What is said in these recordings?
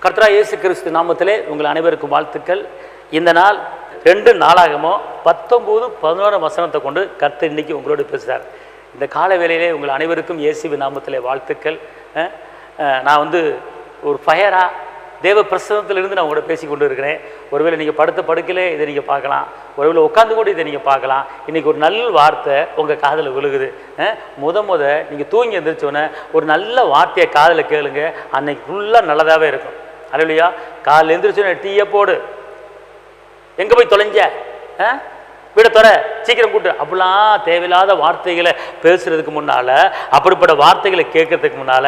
கர்த்தராகிய இயேசு கிறிஸ்து நாமத்திலே உங்கள் அனைவருக்கும் வாழ்த்துக்கள். இந்த நாள் 2 நாளாகமோ 19-11 வசனத்தை கொண்டு கர்த்தர் இன்னைக்கு உங்களோடு பேசுகிறார். இந்த கால வேளையிலே உங்கள் அனைவருக்கும் இயேசுவின் நாமத்திலே வாழ்த்துக்கள். நான் ஒரு ஃபயராக தேவ பிரசன்னத்திலிருந்து நான் உங்களோட பேசி கொண்டு இருக்கிறேன். ஒருவேளை நீங்கள் படுத்த படுக்கையிலே இதை நீங்கள் பார்க்கலாம், ஒருவேளை உட்காந்து கூட இதை நீங்கள் பார்க்கலாம். இன்றைக்கி ஒரு நல்ல வார்த்தை உங்கள் காதில் விழுகுது. நீங்கள் தூங்கி எழுந்திரிச்சோன்னே ஒரு நல்ல வார்த்தையை காதில் கேளுங்க. அன்னைக்கு ஃபுல்லாக நல்லதாகவே இருக்கும். அல்லையா? காலையில் எழுந்திரிச்சோன்னே டீயை போடு, எங்கே போய் தொலைஞ்ச, வீட தொற, சீக்கிரம் கூட்டு, அப்படிலாம் தேவையில்லாத வார்த்தைகளை பேசுறதுக்கு முன்னால, அப்படிப்பட்ட வார்த்தைகளை கேட்கறதுக்கு முன்னால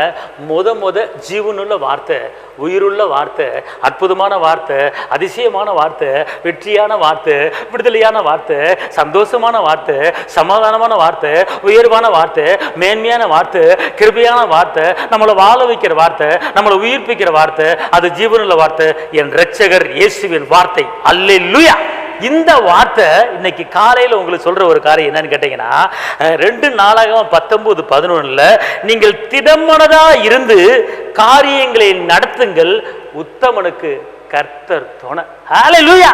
ஜீவனுள்ள வார்த்தை, உயிருள்ள வார்த்தை, அற்புதமான வார்த்தை, அதிசயமான வார்த்தை, வெற்றியான வார்த்தை, விடுதலையான வார்த்தை, சந்தோஷமான வார்த்தை, சமாதானமான வார்த்தை, உயர்வான வார்த்தை, மேன்மையான வார்த்தை, கிருபையான வார்த்தை, நம்மளை வாழ வைக்கிற வார்த்தை, நம்மளை உயிர்ப்பிக்கிற வார்த்தை, அது ஜீவனுள்ள வார்த்தை, என் இரட்சகர் இயேசுவின் வார்த்தை. அல்லேலூயா. இந்த வார்த்தை இன்னைக்கு காலையில் உங்களுக்கு சொல்ற ஒரு காரியம் என்னன்னு கேட்டீங்கன்னா, 2 நாளாகமம் 19-11 நீங்கள் திடமனதா இருந்து காரியங்களை நடத்துங்கள், உத்தமனுக்கு கர்த்தர் துணை. ஹல்லேலூயா.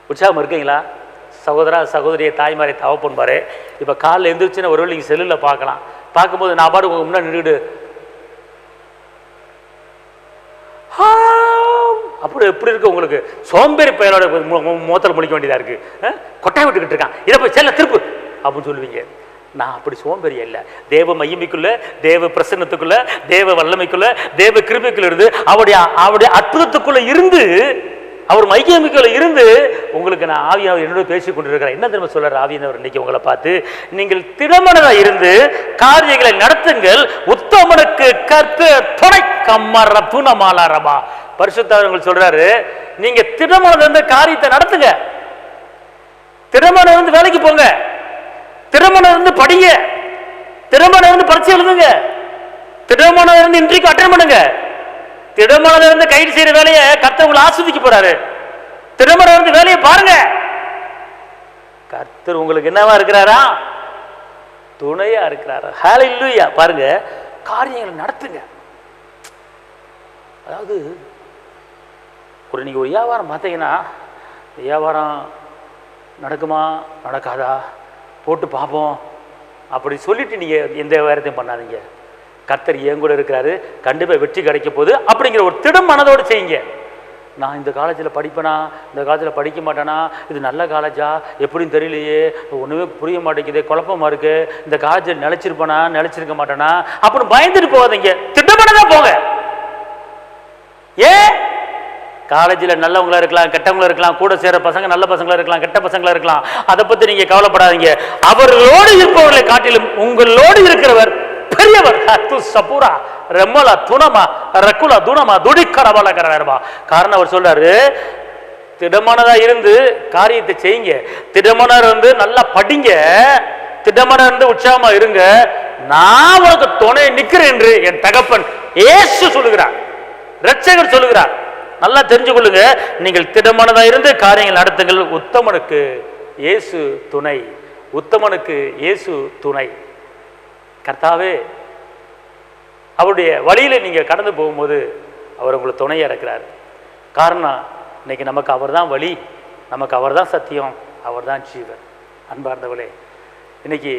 உற்சாகம் இருக்கீங்களா? சகோதரா சகோதரியை, தாய்மாரை, தகப்பன்மாரே, இப்போ காலையில் எழுந்திரிச்சுன்னா ஒருவேளை நீங்கள் செல்லில் பார்க்கலாம். பார்க்கும்போது நான் பாட்டு உங்க முன்னாடி நின்றுடு அப்படி எப்படி இருக்கு உங்களுக்கு? சோம்பேறி பையனோட முகத்தில் முடிக்க வேண்டியதா இருக்கு. கொட்டாய் விட்டுக்கிட்டு இருக்கான், இதை போய் செல்ல திருப்பு அப்படின்னு சொல்லுவீங்க. நான் அப்படி சோம்பேறியா இல்லை. தேவ மகிமைக்குள்ள, தேவ பிரசன்னத்துக்குள்ள, தேவ வல்லமைக்குள்ள, தேவ கிருபைக்குள்ள இருந்து, அவருடைய அற்புதத்துக்குள்ள இருந்து, அவர் மையமிக்குள்ள இருந்து உங்களுக்கு நான் ஆவியானவர் என்னோட பேசி கொண்டிருக்கிறேன். என்ன தெரியுமா சொல்றாரு ஆவியானவர் இன்னைக்கு உங்களை பார்த்து? நீங்கள் திடமனதா இருந்து காரியங்களை நடத்துங்கள், உத்தமனுக்கு கர்த்தர் துணை. கம்மர துணமாலாரபா. பரிசுத்தவர் சொல்றாரு, நீங்க திடமனதா இருந்து காரியத்தை நடத்துங்க, திடமனதா இருந்து வேலைக்கு போங்க, திடமனதா இருந்து படிங்க, திடமனதா இருந்து பரீட்சை எழுதுங்க, திடமனதா இருந்து இன்டர்வியூ அட்டெண்ட் பண்ணுங்க, திடமனதா இருந்து கைது செய்யற வேலையை கர்த்தர் உங்களை ஆஸ்வதிக்க போறாரு. திடமனதா இருந்து வேலையை பாருங்க. கர்த்தர் உங்களுக்கு என்னவா இருக்கிறாரா? துணையா இருக்கிறாரா? ஹல்லேலூயா. பாருங்க, காரியங்களை நடத்துங்க. அதாவது நீங்க ஒரு வியாபாரம் பார்த்தீங்கன்னா, வியாபாரம் நடக்குமா நடக்காதா போட்டு பார்ப்போம் அப்படி சொல்லிட்டு நீங்க எந்த வியாபாரத்தையும் பண்ணாதீங்க. கர்த்தர் என் கூட இருக்கிறாரு, கண்டிப்பாக வெற்றி கிடைக்க போகுது அப்படிங்கிற ஒரு திடம் மனதோடு செய்யுங்க. நான் இந்த காலேஜில் படிப்பேனா, இந்த காலேஜில் படிக்க மாட்டேனா, இது நல்ல காலேஜா எப்படின்னு தெரியலையே, ஒன்றுமே புரிய மாட்டேங்குது, குழப்பமாக இருக்கு, இந்த காலேஜில் நிலைச்சிருப்பேனா நிலைச்சிருக்க மாட்டேனா அப்படின்னு பயந்துட்டு போகாதீங்க, திட்டமானதான் போங்க. ஏன்? காலேஜில் நல்லவங்களா இருக்கலாம், கெட்டவங்களா இருக்கலாம், கூட சேர பசங்க நல்ல பசங்களா இருக்கலாம், கெட்ட பசங்களா இருக்கலாம், அதை பற்றி நீங்க கவலைப்படாதீங்க. அவர்களோடு இருப்பவர்களை காட்டிலும் உங்களோடு இருக்கிறவர் பெரியவர். காரணம் அவர் சொல்றாரு, திடமானதா இருந்து காரியத்தை செய்யுங்க, திடமானதா இருந்து நல்லா படிங்க, திடமானதா இருந்து உற்சாகமா இருங்க, நான் உனக்கு துணை நிற்கிறேன் என்று என் தகப்பன் இயேசு சொல்லுகிறார், இரட்சகர் சொல்லுகிறார். நல்லா தெரிஞ்சு கொள்ளுங்க. நீங்கள் திடமானதா இருந்து காரியங்கள் நடத்துங்கள், உத்தமனுக்கு இயேசு துணை, உத்தமனுக்கு இயேசு துணை. கர்த்தாவே, அவருடைய வழியில நீங்க கடந்து போகும்போது அவர் உங்களுக்கு துணையா இருக்கிறார். காரணம், இன்னைக்கு நமக்கு அவர் தான் வழி, நமக்கு அவர் தான் சத்தியம், அவர் தான் ஜீவன். அன்பார்ந்தவளே, இன்னைக்கு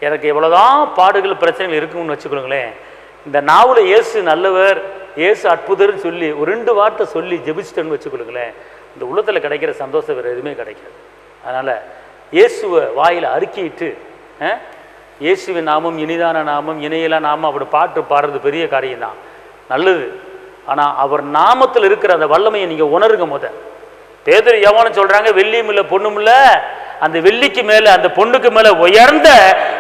எனக்கு எவ்வளவுதான் பாடுகள் பிரச்சனைகள் இருக்குன்னு வச்சுக்கொள்ளுங்களேன், இந்த நாவல இயேசு நல்லவர், இயேசு அற்புதர்னு சொல்லி ஒரு 2 வார்த்தை சொல்லி ஜெபிச்சிட்டேன்னு வச்சுக்கொள்ளுங்களேன், இந்த உள்ளத்துல கிடைக்கிற சந்தோஷம் வேற எதுவுமே கிடைக்காது. அதனால இயேசுவை வாயில அறிக்கையிட்டு, இயேசுவின் நாமம் இனிதான நாமம், இணையிலா நாமம், அப்படி பாட்டு பாடுறது பெரிய காரியம் தான், நல்லது. ஆனால் அவர் நாமத்தில் இருக்கிற அந்த வல்லமையை நீங்கள் உணருங்க. பேதுரு யோவான் சொல்றாங்க, வெள்ளியும் இல்லை பொண்ணும் இல்லை, அந்த வெள்ளிக்கு மேலே அந்த பொண்ணுக்கு மேலே உயர்ந்த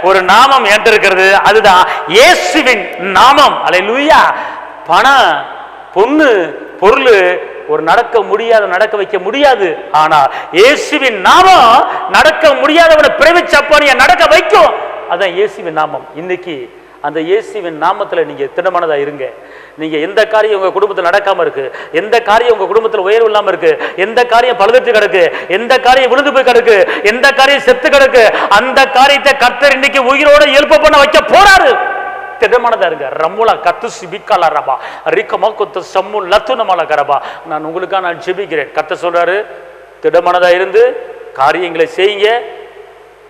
ஒரு நாமம் என்கிட்ட இருக்கிறது, அதுதான் இயேசுவின் நாமம். அல்லேலூயா. பணம், பொண்ணு, பொருள் ஒரு நடக்க முடியாத நடக்க வைக்க முடியாது, ஆனால் இயேசுவின் நாமம் நடக்க முடியாதவனை பிறவிச்சப்பானிய நடக்க வைக்கும். அதான் இயேசுவின் நாமம். இன்னைக்கு அந்த இயேசுவின் நாமத்தில் நீங்க திடமானதா இருங்க. நீங்க எந்த காரியம் உங்க குடும்பத்தில் நடக்காம இருக்கு, எந்த காரியம் உங்க குடும்பத்தில் உயர்வு இல்லாம இருக்கு, எந்த காரியம் பழுதுட்டு கிடக்கு, எந்த காரியம் விழுந்து போய் கிடக்கு, எந்த காரியம் செத்து கிடக்கு, அந்த காரியத்தை கர்த்தர் இன்னைக்கு உயிரோட எழுப்ப பண்ண வைக்க போறாரு. திடமானதா இருங்க. ரமுலா கத்து சிபிக்கால ரபா ரிக்கமா கொத்து சம்மு லத்துனமால கரபா. நான் உங்களுக்காக நான் ஜெபிக்கிறேன். கர்த்தர் சொல்றாரு, திடமானதா இருந்து காரியங்களை செய்யுங்க.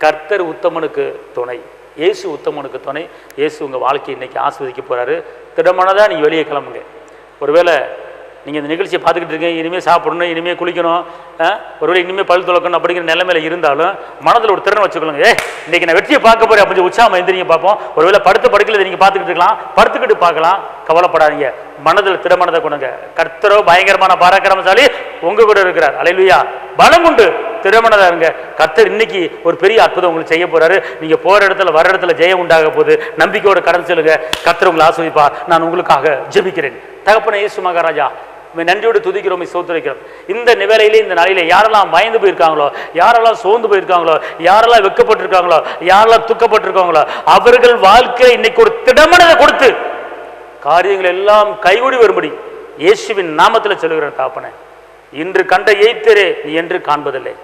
கர்த்தர் உத்தமனுக்கு துணை, இயேசு உத்தமனுக்கு துணை. இயேசு உங்க வாழ்க்கையை இன்னைக்கு ஆஸ்வதிக்க போறாரு. திடமானதா நீங்க வெளியே கிளம்புங்க. ஒருவேளை நீங்கள் இந்த நிகழ்ச்சியை பார்த்துக்கிட்டு இருக்கீங்க, இனிமேல் சாப்பிடணும், இனிமேல் குளிக்கணும், ஒருவேளை இனிமேல் பல் துளக்கணும் அப்படிங்கிற நிலைமையில இருந்தாலும் மனதில் ஒரு திறனை வச்சுக்கொள்ளுங்க. இன்னைக்கு நான் வெற்றியை பார்க்க போறேன் அப்படின்னு உற்சாகம் எந்திரிங்க பார்ப்போம். ஒருவேளை படுத்த படுக்கையில் நீங்கள் பார்த்துக்கிட்டு இருக்கலாம், படுத்துக்கிட்டு பார்க்கலாம், கவலைப்படாதீங்க. மனதில் திடமானதை கொண்டுங்க. கர்த்தரோ பயங்கரமான பராக்கிரமசாலி உங்க கூட இருக்கிறார். அல்லேலூயா. பலம் உண்டு, திடமானதா இருங்க. கர்த்தர் இன்னைக்கு ஒரு பெரிய அற்புதம் உங்களுக்கு செய்ய போறாரு. நீங்க போற இடத்துல வர இடத்துல ஜெயம் உண்டாக போகுது. நம்பிக்கையோட கடந்து செல்லுங்க. கர்த்தர் உங்களை ஆசீர்வதிப்பார். நான் உங்களுக்காக ஜெபிக்கிறேன். தகப்பனே இயேசு மகாராஜா, நன்றியோடு துதிக்கிறோம், சோத்திரிக்கிறோம். இந்த நிலையிலே இந்த நாளிலே யாரெல்லாம் பயந்து போயிருக்காங்களோ, யாரெல்லாம் சோர்ந்து போயிருக்காங்களோ, யாரெல்லாம் வெக்கப்பட்டிருக்காங்களோ, யாரெல்லாம் துக்கப்பட்டிருக்காங்களோ, அவர்கள் வாழ்க்கையில இன்னைக்கு ஒரு திடமனதை கொடுத்து காரியங்கள் எல்லாம் கைகூடி வரும்படி இயேசுவின் நாமத்தில் சொல்லுகிறேன். தகப்பனே, இன்று கண்ட எய்த்தரே நீ என்று காண்பதில்லை.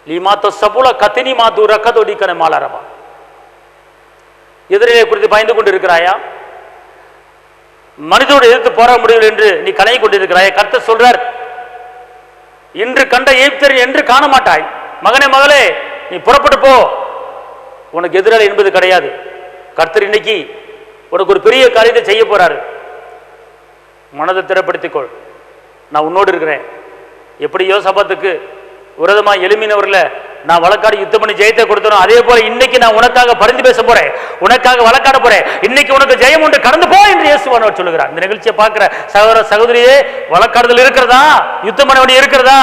லீமாத்தோ சபுல கத்தினி மாத்து ரக்கதோடிக்கன மாலாரமா. எதிரியை குறித்து பயந்து கொண்டு இருக்கிறாயா? மனிதோடு எதிர்த்து போராட முடியவில்லை என்று நீ கலங்கி கொண்டிருக்கிறாய். கர்த்தர் சொல்றார், இன்று கண்ட எகிப்தியரை என்று காண மாட்டாய். மகனே மகளே, நீ புறப்பட்டு போ. உனக்கு எதிராளி என்பது கிடையாது. கர்த்தர் இன்னைக்கு உனக்கு ஒரு பெரிய காரியத்தை செய்ய போறாரு. மனதை திறப்படுத்திக்கொள். நான் உன்னோடு இருக்கிறேன். எப்படி யோசபாத்துக்கு விரோதமா எளிமையினவர்ல நான் வழக்காடு யுத்தம் பண்ணி ஜெயத்தை கொடுத்தோம், அதே போல இன்னைக்கு நான் உனக்காக பரிந்து பேச போறேன், உனக்காக வழக்காட போறேன். இன்னைக்கு உனக்கு ஜெயம் உண்டு, கடந்து போ என்று இயேசுவானவர் சொல்லுகிறார். இந்த நிகழ்ச்சியை பார்க்கிற சகோதர சகோதரியே, வழக்காடுதல் இருக்கிறதா? யுத்தம் பண்ண வேண்டிய இருக்கிறதா?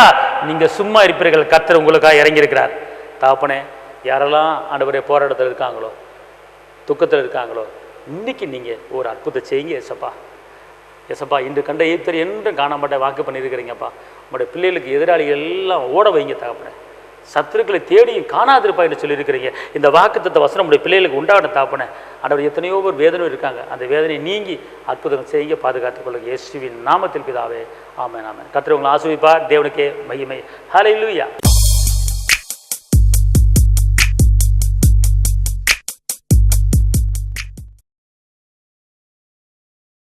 நீங்க சும்மா இருப்பீர்கள். கர்த்தர் உங்களுக்காக இறங்கி இருக்கிறார். தகப்பனே, யாரெல்லாம் ஆண்டவரே போராட்டத்தில் இருக்காங்களோ, துக்கத்தில் இருக்காங்களோ, இன்னைக்கு நீங்க ஒரு அற்புதத்தை செய்யுங்க. ஏசப்பா, ஏசப்பா, இன்று கண்ட எகிப்தியரை என்றும் காணாமட்ட வாக்கு பண்ணியிருக்கிறீங்கப்பா. உங்களுடைய பிள்ளைகளுக்கு எதிராளிகள் எல்லாம் ஓட வைங்க. தகப்பனே, சத்துருக்களை தேடியும் காணாதிருப்பா என்று சொல்லியிருக்கிறீங்க. இந்த வாக்குத்தத்த வசனம் உடைய பிள்ளைகளுக்கு உண்டாகணும். தாப்பனே, ஆண்டவர் எத்தனையோ பேர் வேதனை இருக்காங்க, அந்த வேதனையை நீங்கி அற்புதம் செய்ய பாதுகாத்துக் கொள்ளுங்க. இயேசுவின் நாமத்தில் பிதாவே, ஆமென் ஆமென். கர்த்தர் உங்களை ஆசீர்வதிப்பார். தேவனுக்கே மகிமை. ஹல்லேலூயா.